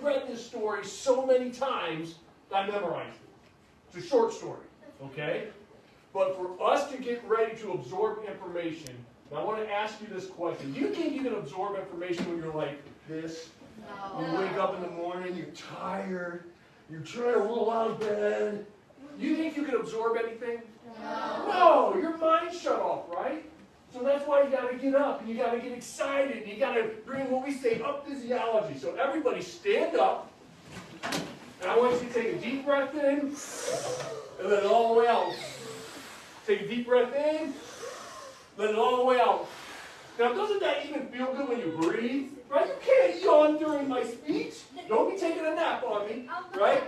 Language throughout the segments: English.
read this story so many times that I memorized it. It's a short story, okay? But for us to get ready to absorb information, I want to ask you this question. Do you think you can absorb information when you're like this? No. You wake up in the morning, you're tired, you're trying to roll out of bed. Do you think you can absorb anything? No. No, your mind's shut off, right? So that's why you got to get up, and you got to get excited, and you got to bring what we say up physiology. So everybody stand up, and I want you to take a deep breath in, and let it all the way out. Take a deep breath in, let it all the way out. Now, doesn't that even feel good when you breathe? Right? You can't yawn during my speech. Don't be taking a nap on me, right?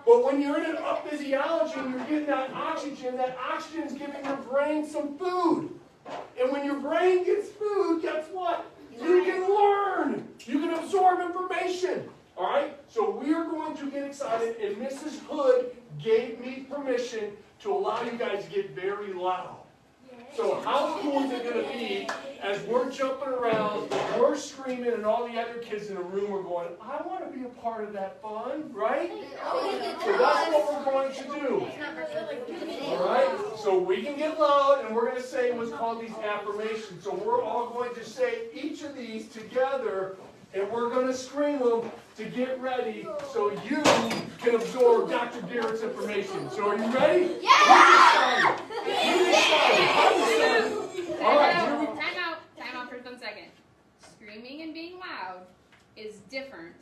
But when you're in an up physiology and you're getting that oxygen is giving your brain some food. And when your brain gets food, guess what? You can learn. You can absorb information. All right? So we are going to get excited, and Mrs. Hood gave me permission to allow you guys to get very loud. So how cool is it going to be as we're jumping around, we're screaming, and all the other kids in the room are going, I want to be a part of that fun, right? So that's what we're going to do. All right? So we can get loud, and we're going to say what's called these affirmations. So we're all going to say each of these together, and we're going to scream them to get ready so you can absorb Dr. Garrett's information. So are you ready? Yeah! Get excited. All right, here we go. Time out for 1 second. Screaming and being loud is different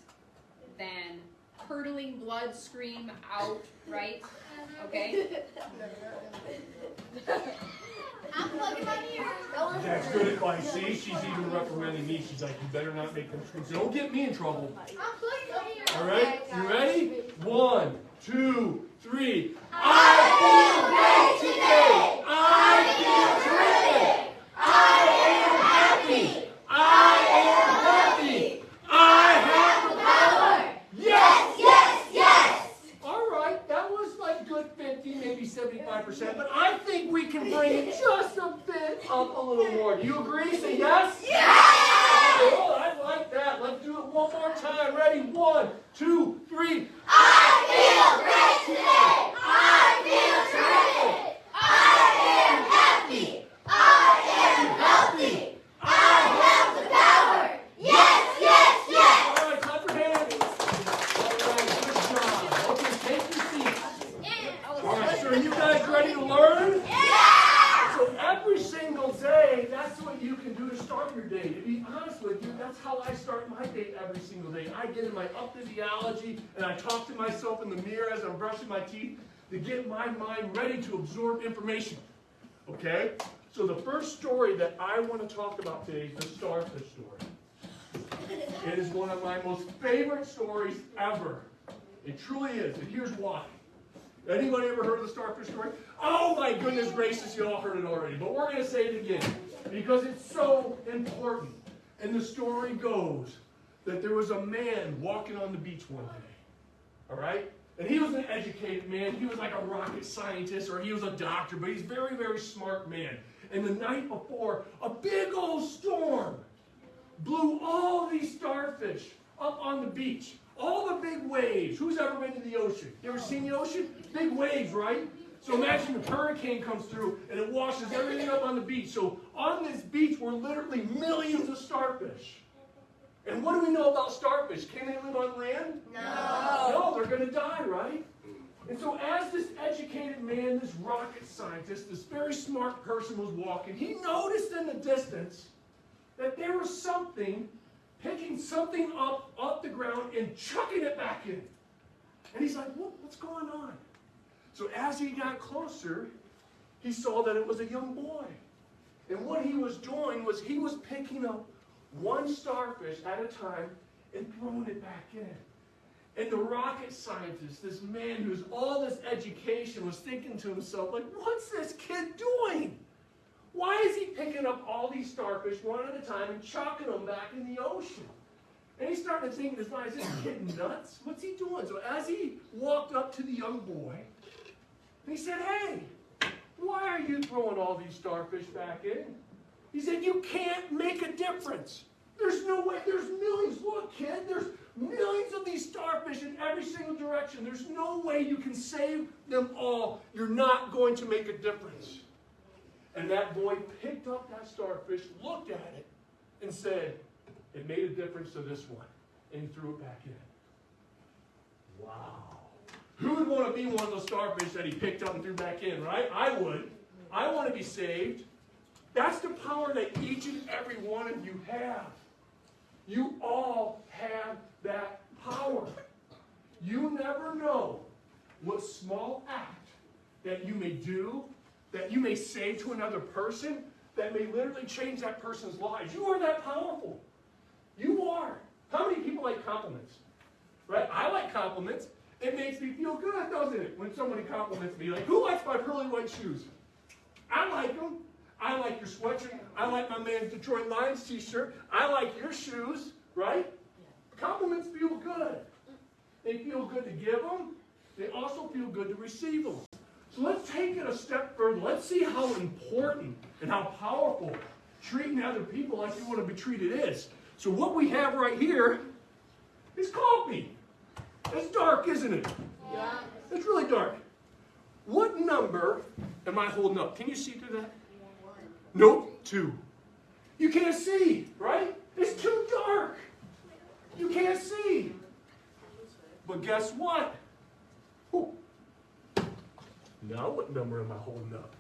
than curdling blood scream out, right? Okay? I'm plugging my ears. That's good advice. See, she's even reprimanding me. She's like, you better not make them scream. So don't get me in trouble. I'm plugging my ears. All right, you ready? 1, 2, 3. I feel great today. I feel terrific. I am happy. I am happy. I have the power. Yes, yes, yes. All right, that was like good 50, maybe 75%, but I think we can bring it just a bit up a little more. Do you agree? Say yes? Yes! Oh, I like that. Let's do it one more time. Ready? 1, 2, 3. I feel great today. I feel terrific. I am happy. I am healthy. I have the power. Yes, yes, yes. All right, clap your hands. All right, good job. Okay, take your seats. All right, so are you guys ready to learn? Yeah! So every single day, that's what you can do to start your day. To be honest with you, that's how I start my day every single day. I get in my up physiology, and I talk to myself in the mirror as I'm brushing my teeth to get my mind ready to absorb information. Okay? So the first story that I want to talk about today is the starfish story. It is one of my most favorite stories ever. It truly is, and here's why. Anybody ever heard of the starfish story? Oh my goodness gracious, you all heard it already, but we're going to say it again because it's so important. And the story goes that there was a man walking on the beach one day, all right? And he was an educated man. He was like a rocket scientist or he was a doctor, but he's a very, very smart man. And the night before, a big old storm blew all these starfish up on the beach. All the big waves. Who's ever been to the ocean? You ever seen the ocean? Big waves, right? So imagine a hurricane comes through and it washes everything up on the beach. So on this beach were literally millions of starfish. And what do we know about starfish? Can they live on land? No. No, they're going to die, right? And so as this educated man, this rocket scientist, this very smart person was walking, he noticed in the distance that there was something picking something up off the ground and chucking it back in. And he's like, what's going on? So as he got closer, he saw that it was a young boy. And what he was doing was he was picking up one starfish at a time and throwing it back in. And the rocket scientist, this man who's all this education, was thinking to himself, like, what's this kid doing? Why is he picking up all these starfish one at a time and chucking them back in the ocean? And he's starting to think in his mind, is this kid nuts? What's he doing? So as he walked up to the young boy, he said, hey, why are you throwing all these starfish back in? He said, you can't make a difference. There's no way. There's millions. Look, kid, there's millions of these starfish in every single direction. There's no way you can save them all. You're not going to make a difference. And that boy picked up that starfish, looked at it, and said, it made a difference to this one. And he threw it back in. Wow. Who would want to be one of those starfish that he picked up and threw back in, right? I would. I want to be saved. That's the power that each and every one of you have. You all have that power. You never know what small act that you may do, that you may say to another person, that may literally change that person's lives. You are that powerful. You are. How many people like compliments? Right? I like compliments. It makes me feel good, doesn't it? When somebody compliments me, like, who likes my pearly white shoes? I like them. I like your sweatshirt. I like my man's Detroit Lions t-shirt. I like your shoes, right? Compliments feel good. They feel good to give them. They also feel good to receive them. So let's take it a step further. Let's see how important and how powerful treating other people like you want to be treated is. So what we have right here is coffee. It's dark, isn't it? Yeah. It's really dark. What number am I holding up? Can you see through that? Nope, 2. You can't see, right? It's too dark. You can't see. But guess what? Ooh. Now what number am I holding up?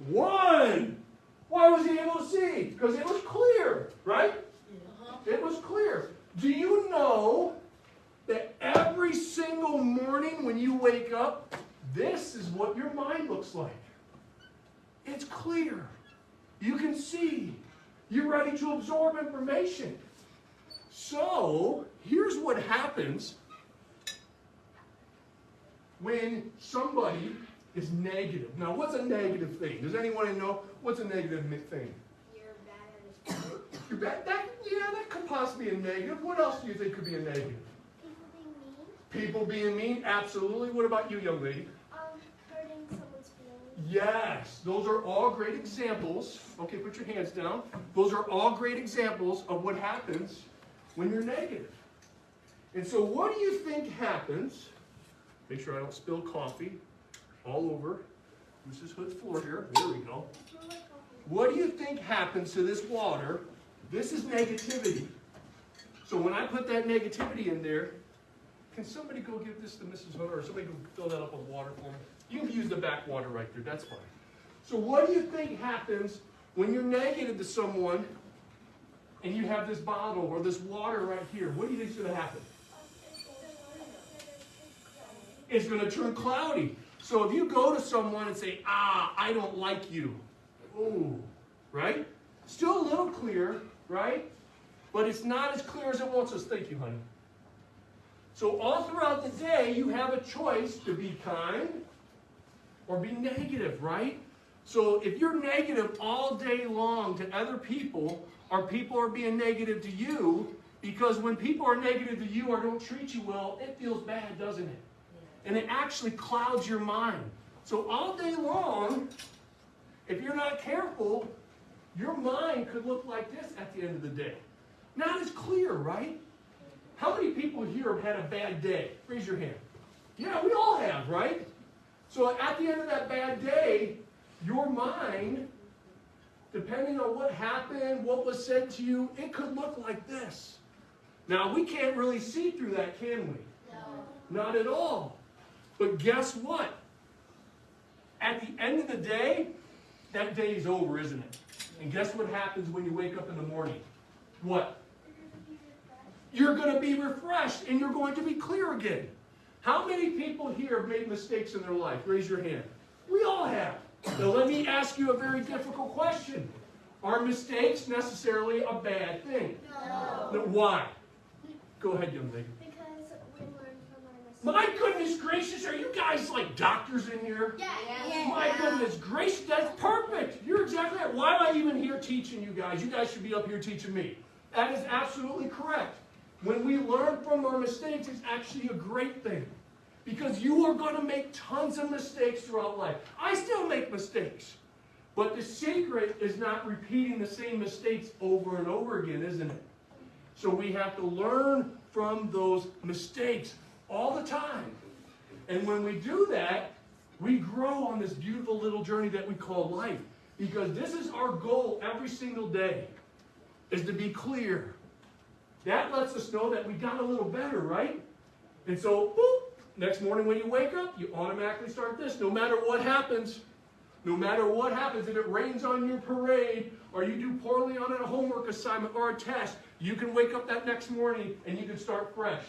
1. Why was he able to see? Because it was clear, right? It was clear. Do you know that every single morning when you wake up, this is what your mind looks like? It's clear. You can see. You're ready to absorb information. So, here's what happens when somebody is negative. Now, what's a negative thing? Does anyone know what's a negative thing? You're bad at it. You're bad. That could possibly be a negative. What else do you think could be a negative? People being mean. People being mean? Absolutely. What about you, young lady? Hurting someone's feelings. Yes, those are all great examples. Okay, put your hands down. Those are all great examples of what happens when you're negative. And so what do you think happens? Make sure I don't spill coffee all over Mrs. Hood's floor here. There we go. What do you think happens to this water? This is negativity. So when I put that negativity in there, can somebody go give this to Mrs. Hood, or somebody go fill that up with water for me? You can use the backwater right there. That's fine. So what do you think happens when you're negative to someone and you have this bottle or this water right here? What do you think is going to happen? It's going to turn cloudy. So if you go to someone and say, I don't like you. Ooh, right? Still a little clear, right? But it's not as clear as it wants us. Thank you, honey. So all throughout the day, you have a choice to be kind or be negative, right? So if you're negative all day long to other people, or people are being negative to you, because when people are negative to you or don't treat you well, it feels bad, doesn't it? And it actually clouds your mind. So all day long, if you're not careful, your mind could look like this at the end of the day. Not as clear, right? How many people here have had a bad day? Raise your hand. Yeah, we all have, right? So at the end of that bad day, your mind, depending on what happened, what was said to you, it could look like this. Now, we can't really see through that, can we? No. Not at all. But guess what? At the end of the day, that day is over, isn't it? And guess what happens when you wake up in the morning? What? You're going to be refreshed and you're going to be clear again. How many people here have made mistakes in their life? Raise your hand. We all have. Now let me ask you a very difficult question. Are mistakes necessarily a bad thing? No. No, why? Go ahead, young lady. Because we learn from our mistakes. My goodness gracious, are you guys like doctors in here? Yeah. My goodness gracious, that's perfect. You're exactly right. Why am I even here teaching you guys? You guys should be up here teaching me. That is absolutely correct. When we learn from our mistakes, it's actually a great thing. Because you are going to make tons of mistakes throughout life. I still make mistakes. But the secret is not repeating the same mistakes over and over again, isn't it? So we have to learn from those mistakes all the time. And when we do that, we grow on this beautiful little journey that we call life. Because this is our goal every single day, is to be clear. That lets us know that we got a little better, right? And so, boop, next morning when you wake up, you automatically start this. No matter what happens, if it rains on your parade, or you do poorly on a homework assignment or a test, you can wake up that next morning and you can start fresh.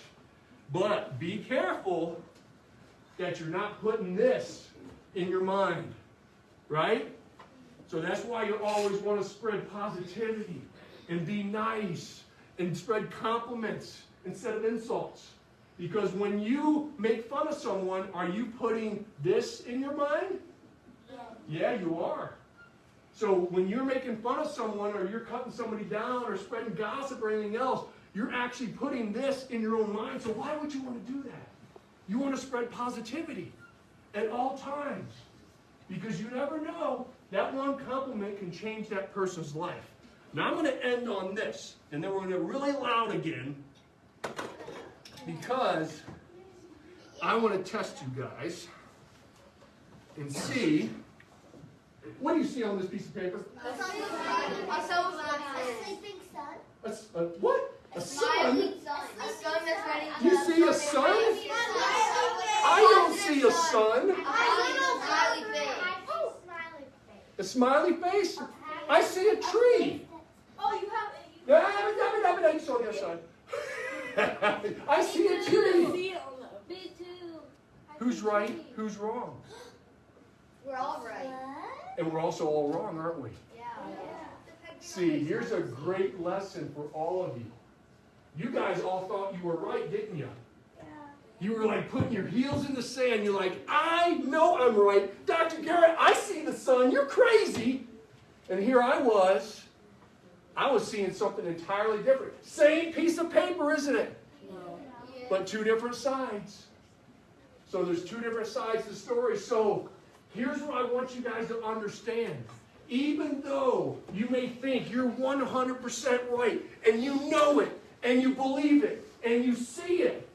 But be careful that you're not putting this in your mind, right? So that's why you always want to spread positivity and be nice and spread compliments instead of insults. Because when you make fun of someone, are you putting this in your mind? Yeah, you are. So when you're making fun of someone or you're cutting somebody down or spreading gossip or anything else, you're actually putting this in your own mind. So why would you want to do that? You want to spread positivity at all times. Because you never know, that one compliment can change that person's life. Now I'm going to end on this, and then we're going to get really loud again, because I want to test you guys and see. What do you see on this piece of paper? What? A sun? You see a sun? I don't see a sun. A smiley face? I see a tree. Oh, you have I saw the other side. I see a tree. Me too. Who's right? Who's wrong? We're all right. And we're also all wrong, aren't we? Yeah. See, here's a great lesson for all of you. You guys all thought you were right, didn't you? Yeah. You were like putting your heels in the sand. You're like, I know I'm right. Dr. Garrett, I see the sun. You're crazy. And here I was seeing something entirely different. Same piece of paper, isn't it? Yeah. But two different sides. So there's two different sides to the story. So here's what I want you guys to understand. Even though you may think you're 100% right, and you know it, and you believe it, and you see it,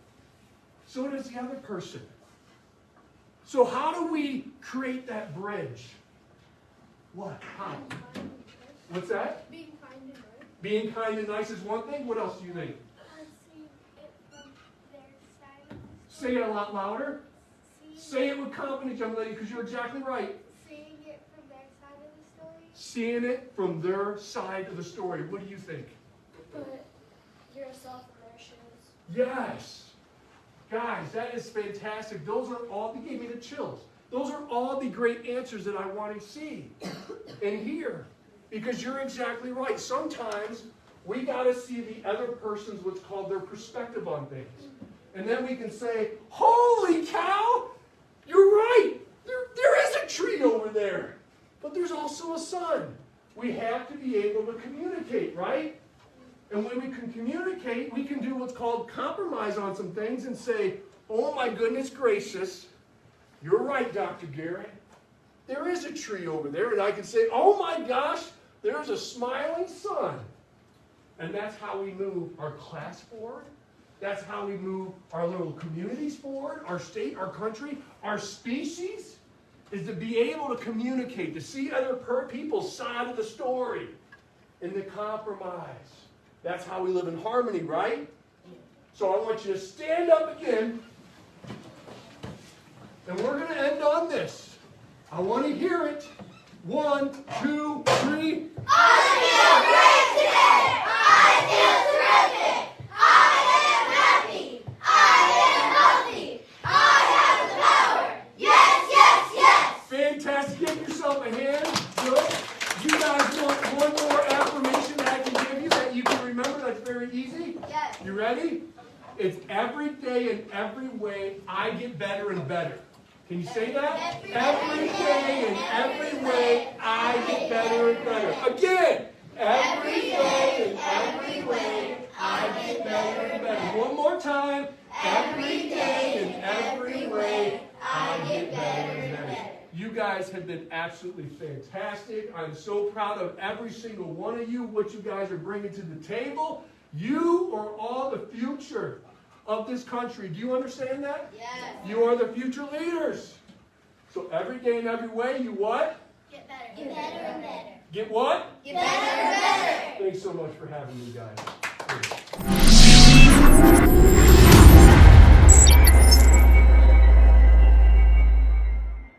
so does the other person. So how do we create that bridge? What? How? What's that? Being kind and nice. Being kind and nice is one thing. What else do you think? Seeing it from their side of the Say it a lot louder. story. Say it with confidence, young lady, because you're exactly right. Seeing it from their side of the story. Seeing it from their side of the story. What do you think? Put yourself in their shoes. Yes. Guys, that is fantastic. Those are all, they gave me the chills. Those are all the great answers that I want to see and hear. Because you're exactly right. Sometimes we got to see the other person's, what's called their perspective on things. And then we can say, holy cow, you're right. There is a tree over there. But there's also a sun. We have to be able to communicate, right? And when we can communicate, we can do what's called compromise on some things and say, oh my goodness gracious, you're right, Dr. Garrett. There is a tree over there. And I can say, oh my gosh, there's a smiling sun. And that's how we move our class forward. That's how we move our little communities forward, our state, our country, our species, is to be able to communicate, to see other people's side of the story, and to compromise. That's how we live in harmony, right? So I want you to stand up again, and we're going to end on this. I want to hear it. 1, 2, 3. I feel great today! I feel terrific! I am happy! I am healthy! I have the power! Yes, yes, yes! Fantastic. Give yourself a hand. Good. You guys want one more affirmation that I can give you that you can remember? That's very easy. Yes. You ready? It's every day in every way I get better and better. Can you say that? Every day in every way I get better and better. Again. Every day in every way I get better and better. One more time. Every day in every way I get better and better. You guys have been absolutely fantastic. I'm so proud of every single one of you, what you guys are bringing to the table. You are all the future of this country. Do you understand that? Yes. You are the future leaders. So every day and every way, you what? Get better. Get better and better. Get what? Get better and better. Thanks so much for having me, guys.